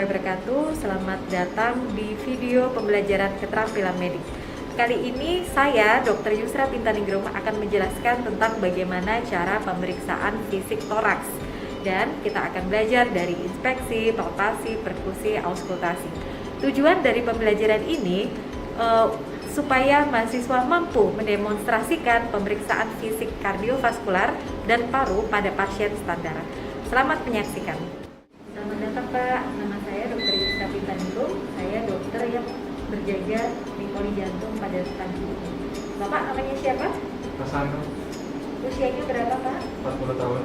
warahmatullahi wabarakatuh. Selamat datang di video pembelajaran keterampilan medik. Kali ini saya, Dr. Yusra Pintaningrum, akan menjelaskan tentang bagaimana cara pemeriksaan fisik toraks. Dan kita akan belajar dari inspeksi, palpasi, perkusi, auskultasi. Tujuan dari pembelajaran ini supaya mahasiswa mampu mendemonstrasikan pemeriksaan fisik kardiovaskular dan paru pada pasien standar. Selamat menyaksikan. Selamat datang Pak, nama saya Dr. Yusra Pintaningrum. Saya dokter yang berjaga di poli jantung pada pagi ini. Bapak namanya siapa? Hasan. Usianya berapa Pak? 40 tahun.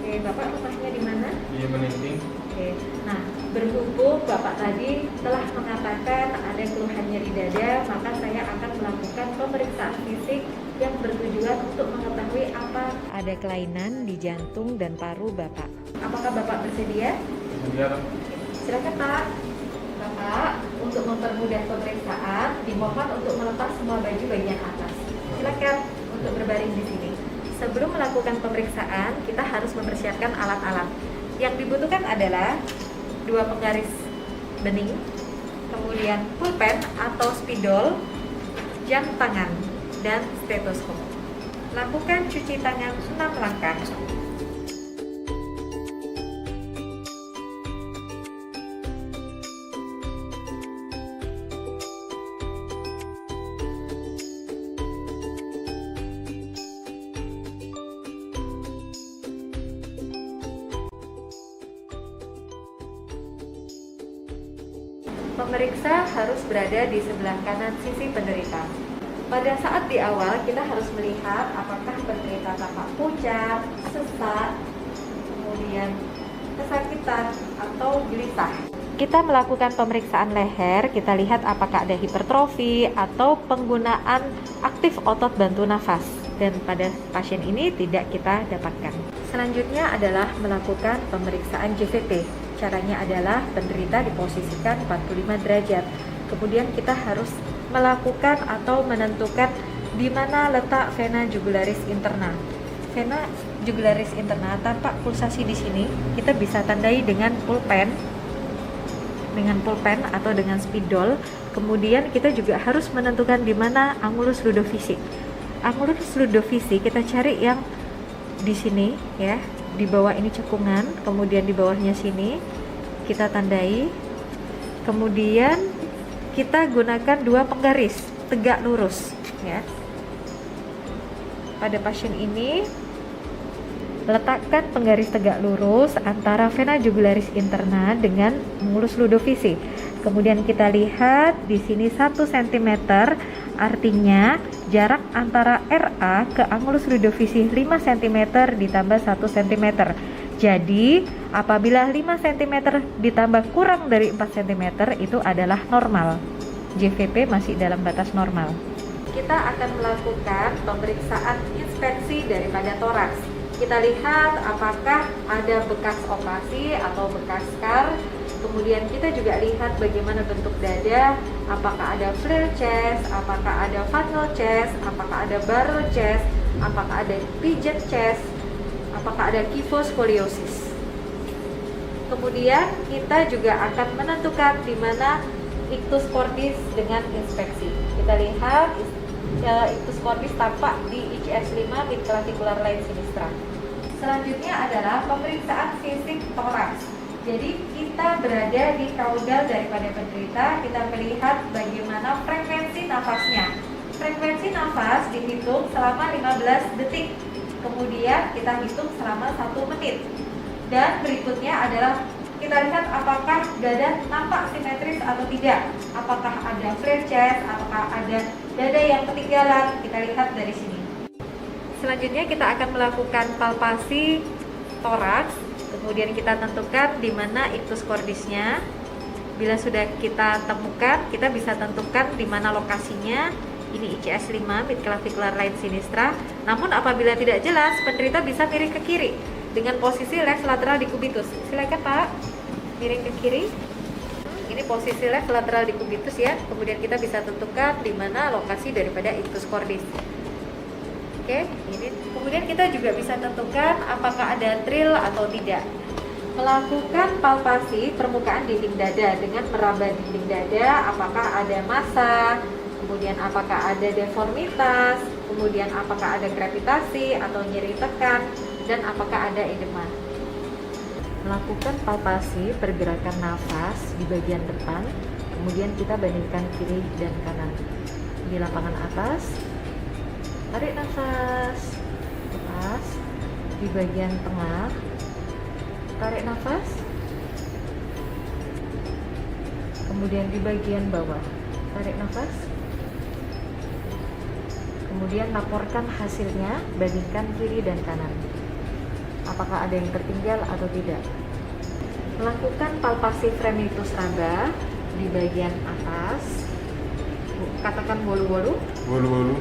Oke, Bapak rumahnya di mana? Di Meninting. Oke, nah berhubung Bapak tadi telah mengatakan ada keluhan nyeri dada, maka saya akan melakukan pemeriksaan fisik yang bertujuan untuk mengetahui apa ada kelainan di jantung dan paru Bapak. Apakah Bapak bersedia? Biar Silakan Pak. Bapak, untuk mempermudah pemeriksaan, dimohon untuk melepas semua baju bagian atas. Silakan untuk berbaring di sini. Sebelum melakukan pemeriksaan, kita harus mempersiapkan alat-alat. Yang dibutuhkan adalah 2 penggaris bening, kemudian pulpen atau spidol, jam tangan, dan stetoskop. Lakukan cuci tangan 6 langkah. Pemeriksa harus berada di sebelah kanan sisi penderita. Pada saat di awal, kita harus melihat apakah penderita tampak pucat, sesak, kemudian kesakitan, atau gelisah. Kita melakukan pemeriksaan leher, kita lihat apakah ada hipertrofi atau penggunaan aktif otot bantu nafas. Dan pada pasien ini tidak kita dapatkan. Selanjutnya adalah melakukan pemeriksaan JVP. Caranya adalah penderita diposisikan 45 derajat. Kemudian kita harus melakukan atau menentukan di mana letak vena jugularis interna. Vena jugularis interna tampak pulsasi di sini. Kita bisa tandai dengan pulpen atau dengan spidol. Kemudian kita juga harus menentukan di mana angulus ludovisi. Angulus ludovisi kita cari yang di sini ya. Di bawah ini cekungan, kemudian di bawahnya sini kita tandai. Kemudian kita gunakan 2 penggaris tegak lurus ya. Pada pasien ini letakkan penggaris tegak lurus antara vena jugularis interna dengan angulus ludovisi. Kemudian kita lihat di sini 1 cm, artinya jarak antara RA ke angulus ludovisi 5 cm ditambah 1 cm. Jadi, apabila 5 cm ditambah kurang dari 4 cm itu adalah normal. JVP masih dalam batas normal. Kita akan melakukan pemeriksaan inspeksi daripada toraks. Kita lihat apakah ada bekas operasi atau bekas scar. Kemudian kita juga lihat bagaimana bentuk dada, apakah ada flare chest, apakah ada funnel chest, apakah ada barrel chest, apakah ada pigeon chest, apakah ada kyphoscoliosis. Kemudian kita juga akan menentukan di mana ictus cordis dengan inspeksi. Kita lihat ictus cordis tampak di ICS 5 midclavicular line sinistra. Selanjutnya adalah pemeriksaan fisik toraks. Jadi kita berada di kaudal daripada penderita, kita melihat bagaimana frekuensi nafasnya. Frekuensi nafas dihitung selama 15 detik. Kemudian kita hitung selama 1 menit. Dan berikutnya adalah kita lihat apakah dada nampak simetris atau tidak. Apakah ada flare chest, apakah ada dada yang ketinggalan. Kita lihat dari sini. Selanjutnya kita akan melakukan palpasi toraks. Kemudian kita tentukan di mana ictus cordisnya. Bila sudah kita temukan, kita bisa tentukan di mana lokasinya. Ini ICS 5 midclavicular line sinistra. Namun apabila tidak jelas, penderita bisa miring ke kiri dengan posisi left lateral decubitus. Silakan Pak, miring ke kiri. Ini posisi left lateral decubitus ya. Kemudian kita bisa tentukan di mana lokasi daripada ictus cordis. Oke, ini kemudian kita juga bisa tentukan apakah ada trill atau tidak. Melakukan palpasi permukaan dinding dada dengan meraba dinding dada, apakah ada massa, kemudian apakah ada deformitas, kemudian apakah ada gravitasi atau nyeri tekan, dan apakah ada edema. Melakukan palpasi pergerakan nafas di bagian depan, kemudian kita bandingkan kiri dan kanan. Di lapangan atas, tarik nafas, lepas. Di bagian tengah, tarik nafas, kemudian di bagian bawah, tarik nafas, kemudian laporkan hasilnya, bandingkan kiri dan kanan. Apakah ada yang tertinggal atau tidak? Melakukan palpasi fremitus raba di bagian atas, katakan bolu-bolu, Bolu-bolu.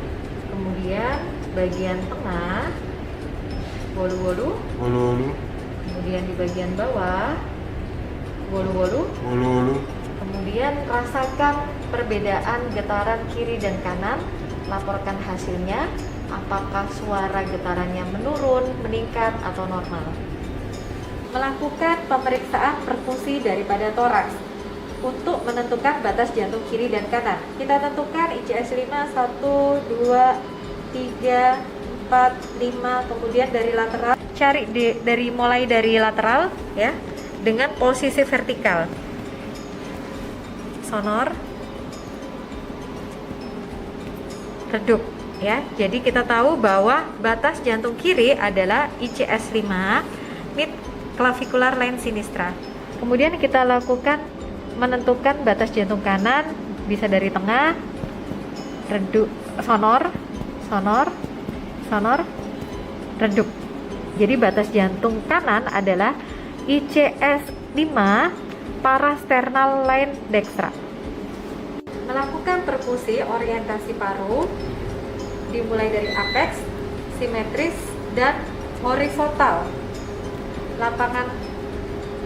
kemudian bagian tengah, bolu-bolu, Bolu-bolu. kemudian di bagian bawah, bolu-bolu, Bolu-bolu. kemudian rasakan perbedaan getaran kiri dan kanan, laporkan hasilnya, apakah suara getarannya menurun, meningkat, atau normal. Melakukan pemeriksaan perfusi daripada toraks untuk menentukan batas jantung kiri dan kanan. Kita tentukan ICS 5, 1, 2, 3, 4, 5, kemudian dari lateral, cari mulai dari lateral ya, dengan posisi vertikal. Sonor, redup ya. Jadi kita tahu bahwa batas jantung kiri adalah ICS 5, mid clavicular line sinistra. Kemudian kita lakukan menentukan batas jantung kanan, bisa dari tengah, redup, sonor, redup. Jadi batas jantung kanan adalah ICS 5 parasternal line dextra. Melakukan perfusi orientasi paru dimulai dari apex, simetris, dan horizontal. Lapangan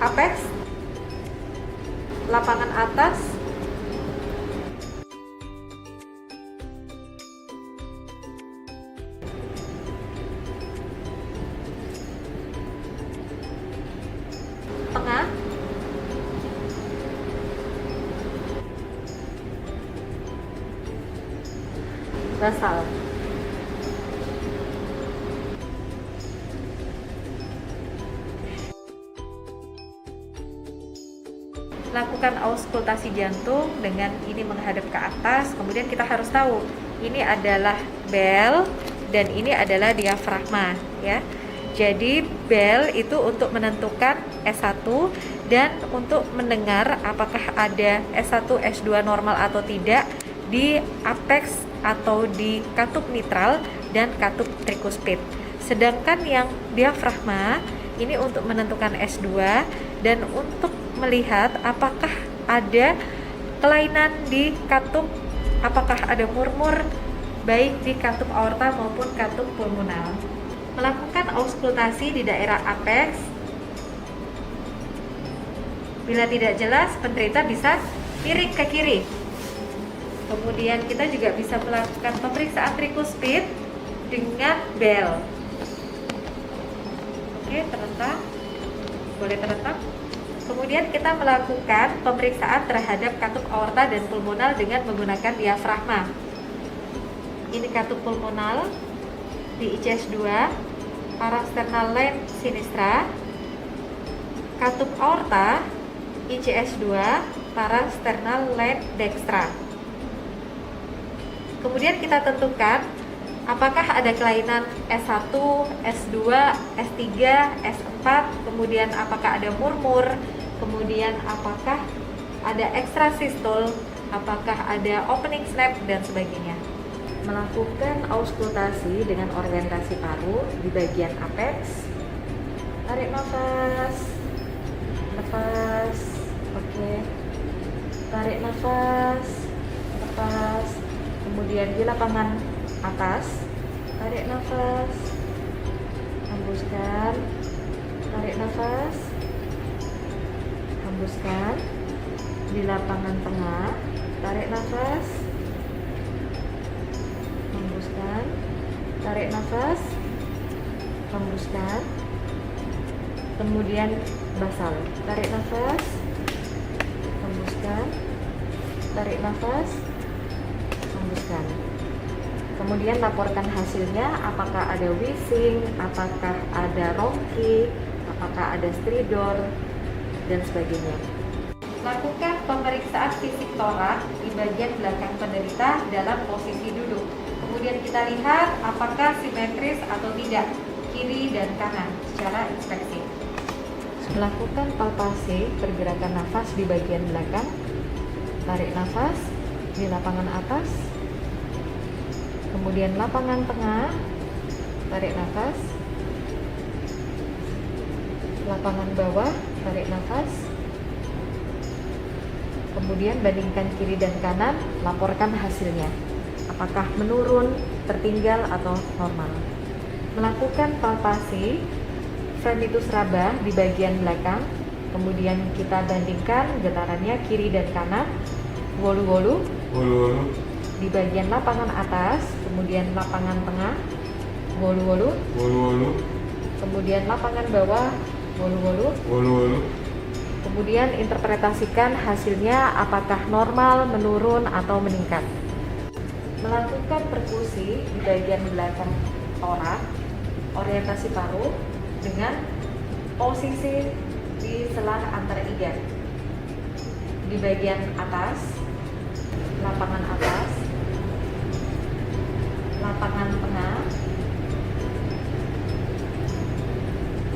apex, lapangan atas, tengah, basal. Lakukan auskultasi jantung dengan ini menghadap ke atas. Kemudian kita harus tahu ini adalah bel dan ini adalah diafragma ya. Jadi bel itu untuk menentukan S1 dan untuk mendengar apakah ada S1 S2 normal atau tidak di apex atau di katup mitral dan katup trikuspid. Sedangkan yang diafragma ini untuk menentukan S2 dan untuk melihat apakah ada kelainan di katup, apakah ada murmur baik di katup aorta maupun katup pulmonal. Melakukan auskultasi di daerah apex. Bila tidak jelas, penderita bisa miring ke kiri. Kemudian kita juga bisa melakukan pemeriksaan trikuspid dengan bel. Oke, terletak. Boleh terletak. Kemudian kita melakukan pemeriksaan terhadap katup aorta dan pulmonal dengan menggunakan diafragma. Ini katup pulmonal di ICS 2, parasternal line sinistra. Katup aorta ICS 2, parasternal line dextra. Kemudian kita tentukan apakah ada kelainan S1, S2, S3, S4, kemudian apakah ada murmur, kemudian apakah ada ekstrasistul, apakah ada opening snap, dan sebagainya. Melakukan auskultasi dengan orientasi paru di bagian apex. Tarik nafas, lepas, oke. Tarik nafas, lepas. Kemudian di lapangan atas, tarik nafas, hembuskan, tarik nafas, hembuskan. Di lapangan tengah, tarik nafas, hembuskan, tarik nafas, hembuskan. kemudian basal. Tarik nafas, hembuskan, tarik nafas, hembuskan. Kemudian laporkan hasilnya, apakah ada wheezing, apakah ada rongki, apakah ada stridor, dan sebagainya. Lakukan pemeriksaan fisik torak di bagian belakang penderita dalam posisi duduk. Kemudian kita lihat apakah simetris atau tidak, kiri dan kanan secara inspeksi. Lakukan palpasi pergerakan nafas di bagian belakang. Tarik nafas di lapangan atas, kemudian lapangan tengah, tarik nafas, lapangan bawah, tarik nafas, kemudian bandingkan kiri dan kanan, laporkan hasilnya, apakah menurun, tertinggal, atau normal. Melakukan palpasi frenitus raba di bagian belakang, kemudian kita bandingkan getarannya kiri dan kanan, wolu-wolu di bagian lapangan atas, kemudian lapangan tengah, wolu-wolu, kemudian lapangan bawah, wolu-wolu. Kemudian interpretasikan hasilnya apakah normal, menurun, atau meningkat. Melakukan perkusi di bagian belakang torak, orientasi paru dengan posisi di selah antara iga. Di bagian atas, lapangan atas, lapangan tengah,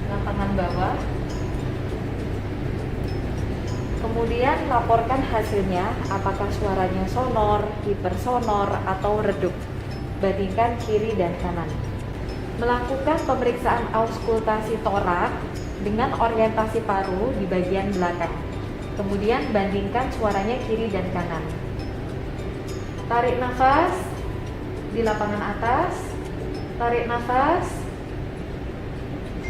lapangan bawah. Kemudian laporkan hasilnya, apakah suaranya sonor, hipersonor, atau redup. Bandingkan kiri dan kanan. Melakukan pemeriksaan auskultasi torak dengan orientasi paru di bagian belakang. Kemudian bandingkan suaranya kiri dan kanan. Tarik nafas di lapangan atas, tarik nafas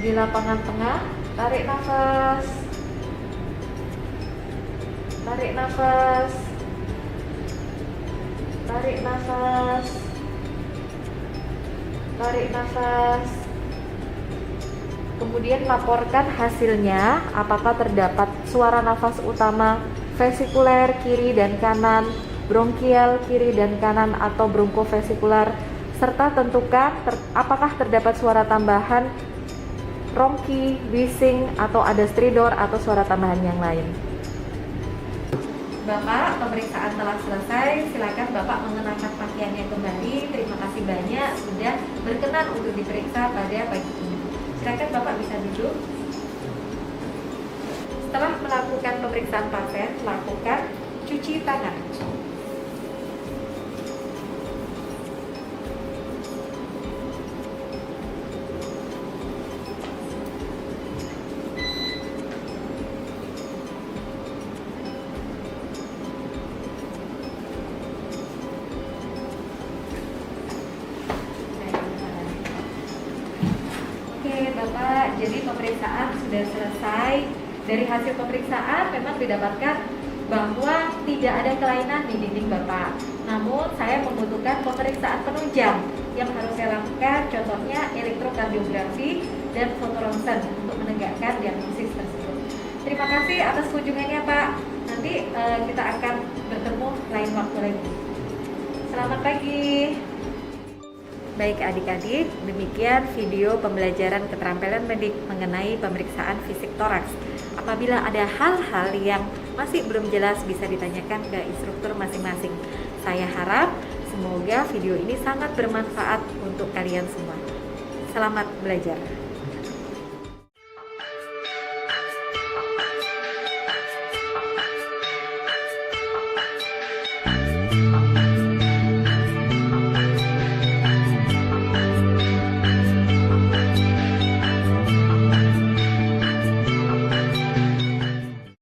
di lapangan tengah, tarik nafas, tarik nafas, tarik nafas, tarik nafas. Kemudian laporkan hasilnya, apakah terdapat suara nafas utama vesikuler kiri dan kanan, bronkial kiri dan kanan, atau bronkofesikular, serta tentukan apakah terdapat suara tambahan rongki, wheezing, atau ada stridor atau suara tambahan yang lain. Bapak, pemeriksaan telah selesai. Silakan Bapak mengenakan pakaiannya kembali. Terima kasih banyak sudah berkenan untuk diperiksa pada pagi ini. Silakan Bapak bisa duduk. Setelah melakukan pemeriksaan pasien, lakukan cuci tangan. Bapak, jadi pemeriksaan sudah selesai. Dari hasil pemeriksaan memang didapatkan bahwa tidak ada kelainan di dinding Bapak. Namun saya membutuhkan pemeriksaan penunjang yang harus saya lakukan, contohnya elektrokardiografi dan fotoronsen untuk menegakkan diagnosis tersebut. Terima kasih atas kunjungannya Pak. Nanti kita akan bertemu lain waktu lagi. Selamat pagi. Baik adik-adik, demikian video pembelajaran keterampilan medik mengenai pemeriksaan fisik toraks. Apabila ada hal-hal yang masih belum jelas bisa ditanyakan ke instruktur masing-masing. Saya harap semoga video ini sangat bermanfaat untuk kalian semua. Selamat belajar.